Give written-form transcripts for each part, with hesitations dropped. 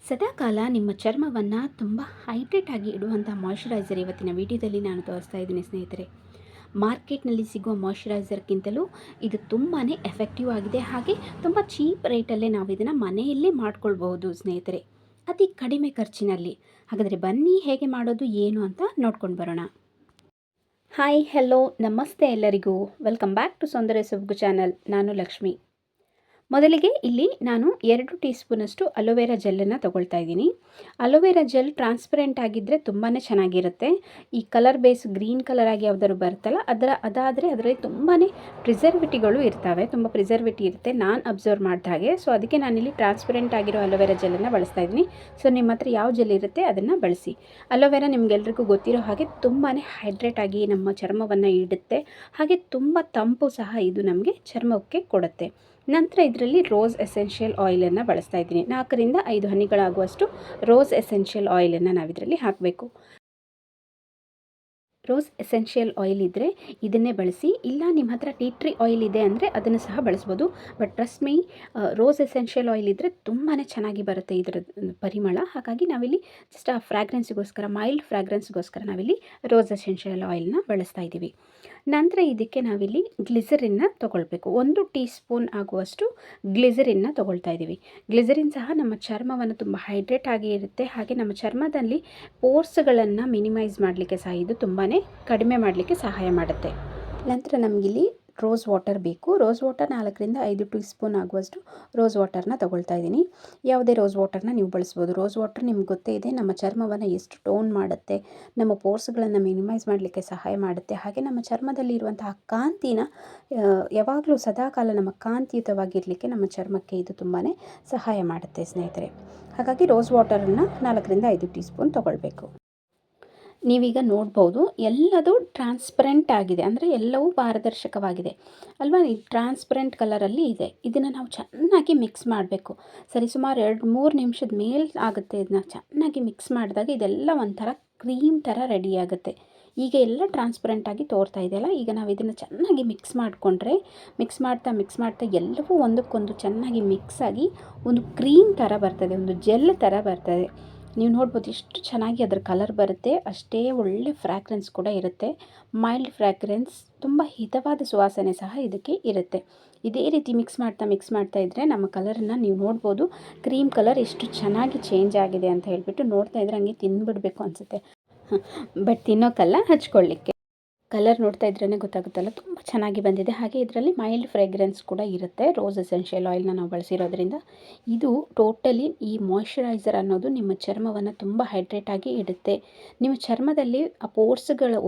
ಸದಾಕಾಲ ನಿಮ್ಮ ಚರ್ಮವನ್ನು ತುಂಬ ಹೈಡ್ರೇಟ್ ಆಗಿ ಇಡುವಂಥ ಮಾಯ್ಶ್ಚರೈಸರ್ ಇವತ್ತಿನ ವಿಡಿಯೋದಲ್ಲಿ ನಾನು ತೋರಿಸ್ತಾ ಇದ್ದೀನಿ ಸ್ನೇಹಿತರೆ. ಮಾರ್ಕೆಟ್ನಲ್ಲಿ ಸಿಗುವ ಮಾಯ್ಶ್ಚರೈಸರ್ಗಿಂತಲೂ ಇದು ತುಂಬಾ ಎಫೆಕ್ಟಿವ್ ಆಗಿದೆ. ಹಾಗೆ ತುಂಬ ಚೀಪ್ ರೇಟಲ್ಲೇ ನಾವು ಇದನ್ನು ಮನೆಯಲ್ಲೇ ಮಾಡ್ಕೊಳ್ಬಹುದು ಸ್ನೇಹಿತರೆ, ಅತಿ ಕಡಿಮೆ ಖರ್ಚಿನಲ್ಲಿ. ಹಾಗಾದರೆ ಬನ್ನಿ ಹೇಗೆ ಮಾಡೋದು ಏನು ಅಂತ ನೋಡ್ಕೊಂಡು ಬರೋಣ. ಹಾಯ್, ಹೆಲೋ, ನಮಸ್ತೆ ಎಲ್ಲರಿಗೂ. ವೆಲ್ಕಮ್ ಬ್ಯಾಕ್ ಟು ಸೌಂದರ್ಯ ಸೊಬಗು ಚಾನಲ್. ನಾನು ಲಕ್ಷ್ಮಿ. ಮೊದಲಿಗೆ ಇಲ್ಲಿ ನಾನು 2 ಟೀ ಸ್ಪೂನಷ್ಟು ಅಲೋವೆರಾ ಜೆಲ್ಲನ್ನು ತೊಗೊಳ್ತಾ ಇದ್ದೀನಿ. ಅಲೋವೆರಾ ಜೆಲ್ ಟ್ರಾನ್ಸ್ಪರೆಂಟ್ ಆಗಿದ್ದರೆ ತುಂಬಾ ಚೆನ್ನಾಗಿರುತ್ತೆ. ಈ ಕಲರ್ ಬೇಸ್ ಗ್ರೀನ್ ಕಲರ್ ಆಗಿ ಯಾವುದಾದ್ರು ಬರುತ್ತಲ್ಲ ಅದಾದರೆ ಅದರಲ್ಲಿ ತುಂಬಾ ಪ್ರಿಸರ್ವೇಟಿವ್ಗಳು ಇರ್ತವೆ, ತುಂಬ ಪ್ರಿಸರ್ವೇಟಿವ್ ಇರುತ್ತೆ ನಾನು ಅಬ್ಸರ್ವ್ ಮಾಡಿದ ಹಾಗೆ. ಸೊ ಅದಕ್ಕೆ ನಾನಿಲ್ಲಿ ಟ್ರಾನ್ಸ್ಪರೆಂಟ್ ಆಗಿರೋ ಅಲೋವೆರಾ ಜೆಲ್ಲನ್ನು ಬಳಸ್ತಾ ಇದ್ದೀನಿ. ಸೊ ನಿಮ್ಮ ಹತ್ರ ಯಾವ ಜೆಲ್ ಇರುತ್ತೆ ಅದನ್ನು ಬಳಸಿ. ಅಲೋವೆರಾ ನಿಮಗೆಲ್ರಿಗೂ ಗೊತ್ತಿರೋ ಹಾಗೆ ತುಂಬಾ ಹೈಡ್ರೇಟ್ ಆಗಿ ನಮ್ಮ ಚರ್ಮವನ್ನು ಇಡುತ್ತೆ. ಹಾಗೆ ತುಂಬ ತಂಪು ಸಹ ಇದು ನಮಗೆ ಚರ್ಮಕ್ಕೆ ಕೊಡುತ್ತೆ. ನಂತರ ಇದರಲ್ಲಿ ರೋಸ್ ಎಸೆನ್ಷಿಯಲ್ ಆಯಿಲನ್ನು ಬಳಸ್ತಾ ಇದ್ದೀನಿ. 4 ರಿಂದ 5 ಹನಿಗಳಾಗುವಷ್ಟು ರೋಸ್ ಎಸೆನ್ಷಿಯಲ್ ಆಯಿಲನ್ನು ನಾವಿದರಲ್ಲಿ ಹಾಕಬೇಕು. ರೋಸ್ ಎಸೆನ್ಷಿಯಲ್ ಆಯಿಲ್ ಇದ್ದರೆ ಇದನ್ನೇ ಬಳಸಿ. ಇಲ್ಲ ನಿಮ್ಮ ಹತ್ರ ಟೀ ಟ್ರೀ ಆಯಿಲ್ ಇದೆ ಅಂದರೆ ಅದನ್ನು ಸಹ ಬಳಸ್ಬೋದು. But trust me, rose essential oil ಇದ್ದರೆ ತುಂಬಾ ಚೆನ್ನಾಗಿ ಬರುತ್ತೆ ಇದರ ಪರಿಮಳ. ಹಾಗಾಗಿ ನಾವಿಲ್ಲಿ ಜಸ್ಟ್ ಆ ಫ್ರಾಗ್ರೆನ್ಸ್ಗೋಸ್ಕರ, ಮೈಲ್ಡ್ ಫ್ರಾಗ್ರೆನ್ಸ್ಗೋಸ್ಕರ ನಾವಿಲ್ಲಿ ರೋಸ್ ಎಸೆನ್ಷಿಯಲ್ ಆಯಿಲ್ನ ಬಳಸ್ತಾ ಇದ್ದೀವಿ. ನಂತರ ಇದಕ್ಕೆ ನಾವಿಲ್ಲಿ ಗ್ಲಿಸರಿನ್ನ ತೊಗೊಳ್ಬೇಕು. 1 ಟೀ ಸ್ಪೂನ್ ಆಗುವಷ್ಟು ಗ್ಲಿಸರಿನ್ನ ತೊಗೊಳ್ತಾ ಇದ್ದೀವಿ. ಗ್ಲಿಸರಿನ್ ಸಹ ನಮ್ಮ ಚರ್ಮವನ್ನು ತುಂಬ ಹೈಡ್ರೇಟ್ ಆಗಿ ಇರುತ್ತೆ. ಹಾಗೆ ನಮ್ಮ ಚರ್ಮದಲ್ಲಿ ಪೋರ್ಸ್ಗಳನ್ನು ಮಿನಿಮೈಸ್ ಮಾಡಲಿಕ್ಕೆ ಸಹ ಇದು ತುಂಬಾ ಕಡಿಮೆ ಮಾಡಲಿಕ್ಕೆ ಸಹಾಯ ಮಾಡುತ್ತೆ. ನಂತರ ನಮಗಿಲ್ಲಿ ರೋಸ್ ವಾಟರ್ ಬೇಕು. ರೋಸ್ ವಾಟರ್ 4 ರಿಂದ 5 ಟೀ ಸ್ಪೂನ್ ಆಗುವಷ್ಟು ರೋಸ್ ವಾಟರ್ನ ತೊಗೊಳ್ತಾ ಇದ್ದೀನಿ. ಯಾವುದೇ ರೋಸ್ ವಾಟರ್ನ ನೀವು ಬಳಸ್ಬೋದು. ರೋಸ್ ವಾಟರ್ ನಿಮ್ಗೆ ಗೊತ್ತೇ ಇದೆ ನಮ್ಮ ಚರ್ಮವನ್ನು ಎಷ್ಟು ಟೋನ್ ಮಾಡುತ್ತೆ, ನಮ್ಮ ಪೋರ್ಸ್ಗಳನ್ನು ಮಿನಿಮೈಸ್ ಮಾಡಲಿಕ್ಕೆ ಸಹಾಯ ಮಾಡುತ್ತೆ. ಹಾಗೆ ನಮ್ಮ ಚರ್ಮದಲ್ಲಿ ಇರುವಂತಹ ಕಾಂತಿನ ಯಾವಾಗಲೂ ಸದಾಕಾಲ ನಮ್ಮ ಕಾಂತಿಯುತವಾಗಿರಲಿಕ್ಕೆ ನಮ್ಮ ಚರ್ಮಕ್ಕೆ ಇದು ತುಂಬಾ ಸಹಾಯ ಮಾಡುತ್ತೆ ಸ್ನೇಹಿತರೆ. ಹಾಗಾಗಿ ರೋಸ್ ವಾಟರನ್ನು 4 ರಿಂದ 5 ಟೀ ಸ್ಪೂನ್ ತೊಗೊಳ್ಬೇಕು. ನೀವೀಗ ನೋಡ್ಬೋದು ಎಲ್ಲದು ಟ್ರಾನ್ಸ್ಪರೆಂಟ್ ಆಗಿದೆ, ಅಂದರೆ ಎಲ್ಲವೂ ಪಾರದರ್ಶಕವಾಗಿದೆ ಅಲ್ವಾ. ಈ ಟ್ರಾನ್ಸ್ಪರೆಂಟ್ ಕಲರಲ್ಲಿ ಇದೆ. ಇದನ್ನು ನಾವು ಚೆನ್ನಾಗಿ ಮಿಕ್ಸ್ ಮಾಡಬೇಕು. ಸರಿಸುಮಾರು 2-3 ನಿಮಿಷದ ಮೇಲೆ ಆಗುತ್ತೆ. ಇದನ್ನ ಚೆನ್ನಾಗಿ ಮಿಕ್ಸ್ ಮಾಡಿದಾಗ ಇದೆಲ್ಲ ಒಂಥರ ಕ್ರೀಮ್ ಥರ ರೆಡಿ ಆಗುತ್ತೆ. ಈಗ ಎಲ್ಲ ಟ್ರಾನ್ಸ್ಪರೆಂಟಾಗಿ ತೋರ್ತಾ ಇದೆಯಲ್ಲ. ಈಗ ನಾವು ಇದನ್ನು ಚೆನ್ನಾಗಿ ಮಿಕ್ಸ್ ಮಾಡಿಕೊಂಡ್ರೆ, ಮಿಕ್ಸ್ ಮಾಡ್ತಾ ಎಲ್ಲವೂ ಒಂದಕ್ಕೊಂದು ಚೆನ್ನಾಗಿ ಮಿಕ್ಸ್ ಆಗಿ ಒಂದು ಕ್ರೀಮ್ ಥರ ಬರ್ತದೆ, ಒಂದು ಜೆಲ್ ಥರ ಬರ್ತದೆ. ನೀವು ನೋಡ್ಬೋದು ಎಷ್ಟು ಚೆನ್ನಾಗಿ ಅದರ ಕಲರ್ ಬರುತ್ತೆ. ಅಷ್ಟೇ ಒಳ್ಳೆ ಫ್ರ್ಯಾಗ್ರೆನ್ಸ್ ಕೂಡ ಇರುತ್ತೆ. ಮೈಲ್ಡ್ ಫ್ರ್ಯಾಗ್ರೆನ್ಸ್, ತುಂಬ ಹಿತವಾದ ಸುವಾಸನೆ ಸಹ ಇದಕ್ಕೆ ಇರುತ್ತೆ. ಇದೇ ರೀತಿ ಮಿಕ್ಸ್ ಮಾಡ್ತಾ ಇದ್ದರೆ ನಮ್ಮ ಕಲರನ್ನು ನೀವು ನೋಡ್ಬೋದು. ಕ್ರೀಮ್ ಕಲರ್ ಎಷ್ಟು ಚೆನ್ನಾಗಿ ಚೇಂಜ್ ಆಗಿದೆ ಅಂತ ಹೇಳಿಬಿಟ್ಟು ನೋಡ್ತಾ ಇದ್ರೆ ಹಂಗೆ ತಿಂದುಬಿಡಬೇಕು ಅನಿಸುತ್ತೆ. ಬಟ್ ತಿನ್ನೋಕ್ಕಲ್ಲ, ಹಚ್ಕೊಳ್ಳಿಕ್ಕೆ. ಕಲರ್ ನೋಡ್ತಾ ಇದ್ರೇ ಗೊತ್ತಾಗುತ್ತಲ್ಲ, ತುಂಬ ಚೆನ್ನಾಗಿ ಬಂದಿದೆ. ಹಾಗೆ ಇದರಲ್ಲಿ ಮೈಲ್ಡ್ ಫ್ರೇಗ್ರೆನ್ಸ್ ಕೂಡ ಇರುತ್ತೆ. ರೋಸ್ ಎಸೆನ್ಷಿಯಲ್ ಆಯಿಲ್ನ ನಾವು ಬಳಸಿರೋದ್ರಿಂದ ಇದು ಟೋಟಲಿ ಈ ಮಾಯ್ಶ್ಚರೈಸರ್ ಅನ್ನೋದು ನಿಮ್ಮ ಚರ್ಮವನ್ನು ತುಂಬ ಹೈಡ್ರೇಟ್ ಆಗಿ ಇಡುತ್ತೆ. ನಿಮ್ಮ ಚರ್ಮದಲ್ಲಿ ಆ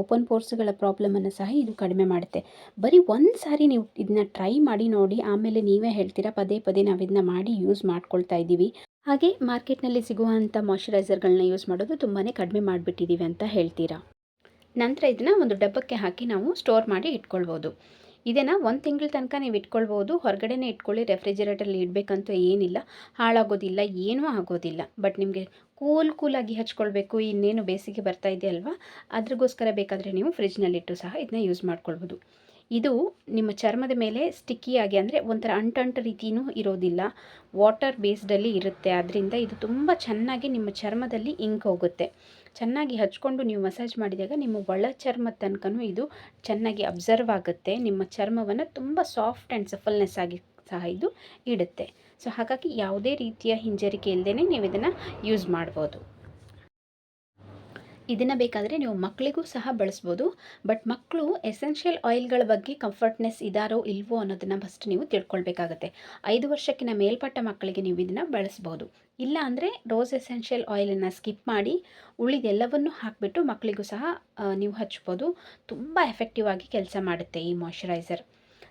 ಓಪನ್ ಪೋರ್ಸ್ಗಳ ಪ್ರಾಬ್ಲಮನ್ನು ಸಹ ಇದು ಕಡಿಮೆ ಮಾಡುತ್ತೆ. ಬರೀ ಒಂದು ಸಾರಿ ನೀವು ಇದನ್ನ ಟ್ರೈ ಮಾಡಿ ನೋಡಿ, ಆಮೇಲೆ ನೀವೇ ಹೇಳ್ತೀರಾ ಪದೇ ಪದೇ ನಾವು ಇದನ್ನ ಮಾಡಿ ಯೂಸ್ ಮಾಡ್ಕೊಳ್ತಾ ಇದ್ದೀವಿ. ಹಾಗೆ ಮಾರ್ಕೆಟ್ನಲ್ಲಿ ಸಿಗುವಂಥ ಮಾಯ್ಶ್ಚರೈಸರ್ಗಳನ್ನ ಯೂಸ್ ಮಾಡೋದು ತುಂಬಾ ಕಡಿಮೆ ಮಾಡಿಬಿಟ್ಟಿದ್ದೀವಿ ಅಂತ ಹೇಳ್ತೀರಾ. ನಂತರ ಇದನ್ನು ಒಂದು ಡಬ್ಬಕ್ಕೆ ಹಾಕಿ ನಾವು ಸ್ಟೋರ್ ಮಾಡಿ ಇಟ್ಕೊಳ್ಬೋದು. ಇದನ್ನು 1 ತಿಂಗಳ ತನಕ ನೀವು ಇಟ್ಕೊಳ್ಬೋದು. ಹೊರಗಡೆನೇ ಇಟ್ಕೊಳ್ಳಿ, ರೆಫ್ರಿಜರೇಟರಲ್ಲಿ ಇಡಬೇಕಂತ ಏನಿಲ್ಲ, ಹಾಳಾಗೋದಿಲ್ಲ, ಏನೂ ಆಗೋದಿಲ್ಲ. ಬಟ್ ನಿಮಗೆ ಕೂಲಾಗಿ ಹಚ್ಕೊಳ್ಬೇಕು, ಇನ್ನೇನು ಬೇಸಿಗೆ ಬರ್ತಾ ಇದೆ ಅಲ್ವಾ, ಅದ್ರಿಗೋಸ್ಕರ ಬೇಕಾದರೆ ನೀವು ಫ್ರಿಜ್ನಲ್ಲಿಟ್ಟು ಸಹ ಇದನ್ನ ಯೂಸ್ ಮಾಡ್ಕೊಳ್ಬೋದು. ಇದು ನಿಮ್ಮ ಚರ್ಮದ ಮೇಲೆ ಸ್ಟಿಕ್ಕಿಯಾಗಿ, ಅಂದರೆ ಒಂಥರ ಅಂಟು ರೀತಿಯೂ ಇರೋದಿಲ್ಲ, ವಾಟರ್ ಬೇಸ್ಡಲ್ಲಿ ಇರುತ್ತೆ. ಆದ್ದರಿಂದ ಇದು ತುಂಬ ಚೆನ್ನಾಗಿ ನಿಮ್ಮ ಚರ್ಮದಲ್ಲಿ ಇಂಕ್ ಹೋಗುತ್ತೆ. ಚೆನ್ನಾಗಿ ಹಚ್ಕೊಂಡು ನೀವು ಮಸಾಜ್ ಮಾಡಿದಾಗ ನಿಮ್ಮ ಒಳ ಚರ್ಮದ ತನಕನೂ ಇದು ಚೆನ್ನಾಗಿ ಅಬ್ಸರ್ವ್ ಆಗುತ್ತೆ. ನಿಮ್ಮ ಚರ್ಮವನ್ನು ತುಂಬ ಸಾಫ್ಟ್ ಆ್ಯಂಡ್ ಸಫಲ್ನೆಸ್ ಆಗಿ ಸಹ ಇದು ಇಡುತ್ತೆ. ಸೊ ಹಾಗಾಗಿ ಯಾವುದೇ ರೀತಿಯ ಹಿಂಜರಿಕೆ ಇಲ್ಲದೇ ನೀವು ಇದನ್ನು ಯೂಸ್ ಮಾಡ್ಬೋದು. ಇದನ್ನು ಬೇಕಾದರೆ ನೀವು ಮಕ್ಕಳಿಗೂ ಸಹ ಬಳಸ್ಬೋದು. ಬಟ್ ಮಕ್ಕಳು ಎಸೆನ್ಷಿಯಲ್ ಆಯಿಲ್ಗಳ ಬಗ್ಗೆ ಕಂಫರ್ಟ್ನೆಸ್ ಇದ್ದಾರೋ ಇಲ್ವೋ ಅನ್ನೋದನ್ನು ಫಸ್ಟ್ ನೀವು ತಿಳ್ಕೊಳ್ಬೇಕಾಗತ್ತೆ. 5 ವರ್ಷಕ್ಕಿಂತ ಮೇಲ್ಪಟ್ಟ ಮಕ್ಕಳಿಗೆ ನೀವು ಇದನ್ನು ಬಳಸ್ಬೋದು. ಇಲ್ಲ ಅಂದರೆ ರೋಸ್ ಎಸೆನ್ಷಿಯಲ್ ಆಯಿಲನ್ನು ಸ್ಕಿಪ್ ಮಾಡಿ ಉಳಿದೆಲ್ಲವನ್ನು ಹಾಕಿಬಿಟ್ಟು ಮಕ್ಕಳಿಗೂ ಸಹ ನೀವು ಹಚ್ಬೋದು. ತುಂಬ ಎಫೆಕ್ಟಿವ್ ಆಗಿ ಕೆಲಸ ಮಾಡುತ್ತೆ ಈ ಮಾಯ್ಶ್ಚರೈಸರ್.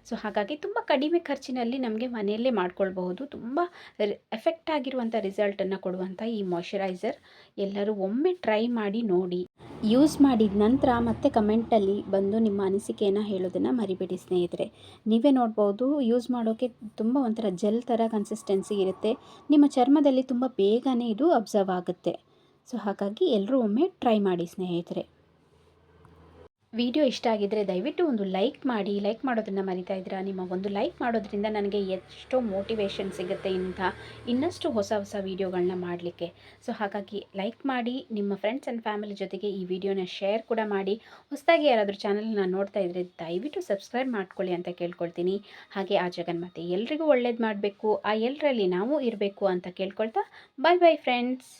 ಸೊ ಹಾಗಾಗಿ ತುಂಬ ಕಡಿಮೆ ಖರ್ಚಿನಲ್ಲಿ ನಮಗೆ ಮನೆಯಲ್ಲೇ ಮಾಡ್ಕೊಳ್ಬಹುದು. ತುಂಬ ಎಫೆಕ್ಟ್ ಆಗಿರುವಂಥ ರಿಸಲ್ಟನ್ನು ಕೊಡುವಂಥ ಈ ಮಾಯ್ಶ್ಚರೈಸರ್ ಎಲ್ಲರೂ ಒಮ್ಮೆ ಟ್ರೈ ಮಾಡಿ ನೋಡಿ. ಯೂಸ್ ಮಾಡಿದ ನಂತರ ಮತ್ತೆ ಕಮೆಂಟಲ್ಲಿ ಬಂದು ನಿಮ್ಮ ಅನಿಸಿಕೆಯನ್ನು ಹೇಳೋದನ್ನು ಮರಿಬೇಡಿ ಸ್ನೇಹಿತರೆ. ನೀವೇ ನೋಡ್ಬೋದು, ಯೂಸ್ ಮಾಡೋಕ್ಕೆ ತುಂಬ ಒಂಥರ ಜೆಲ್ ಥರ ಕನ್ಸಿಸ್ಟೆನ್ಸಿ ಇರುತ್ತೆ. ನಿಮ್ಮ ಚರ್ಮದಲ್ಲಿ ತುಂಬ ಬೇಗನೆ ಇದು ಅಬ್ಸರ್ವ್ ಆಗುತ್ತೆ. ಸೊ ಹಾಗಾಗಿ ಎಲ್ಲರೂ ಒಮ್ಮೆ ಟ್ರೈ ಮಾಡಿ ಸ್ನೇಹಿತರೆ. ವಿಡಿಯೋ ಇಷ್ಟ ಆಗಿದ್ದರೆ ದಯವಿಟ್ಟು ಒಂದು ಲೈಕ್ ಮಾಡಿ. ಲೈಕ್ ಮಾಡೋದನ್ನು ಮರಿತಾ ಇದ್ದೀರಾ. ನಿಮ್ಮ ಒಂದು ಲೈಕ್ ಮಾಡೋದ್ರಿಂದ ನನಗೆ ಎಷ್ಟೋ ಮೋಟಿವೇಶನ್ ಸಿಗುತ್ತೆ ಇನ್ನಷ್ಟು ಹೊಸ ಹೊಸ ವೀಡಿಯೋಗಳನ್ನ ಮಾಡಲಿಕ್ಕೆ. ಸೊ ಹಾಗಾಗಿ ಲೈಕ್ ಮಾಡಿ, ನಿಮ್ಮ ಫ್ರೆಂಡ್ಸ್ ಆ್ಯಂಡ್ ಫ್ಯಾಮಿಲಿ ಜೊತೆಗೆ ಈ ವಿಡಿಯೋನ ಶೇರ್ ಕೂಡ ಮಾಡಿ. ಹೊಸದಾಗಿ ಯಾರಾದರೂ ಚಾನಲ್ನ ನೋಡ್ತಾ ಇದ್ದರೆ ದಯವಿಟ್ಟು ಸಬ್ಸ್ಕ್ರೈಬ್ ಮಾಡ್ಕೊಳ್ಳಿ ಅಂತ ಕೇಳ್ಕೊಳ್ತೀನಿ. ಹಾಗೆ ಆ ಜಗನ್ಮಾತೆ ಎಲ್ರಿಗೂ ಒಳ್ಳೇದು ಮಾಡಬೇಕು, ಆ ಎಲ್ಲರಲ್ಲಿ ನಾವು ಇರಬೇಕು ಅಂತ ಕೇಳ್ಕೊಳ್ತಾ ಬಾಯ್ ಬಾಯ್ ಫ್ರೆಂಡ್ಸ್.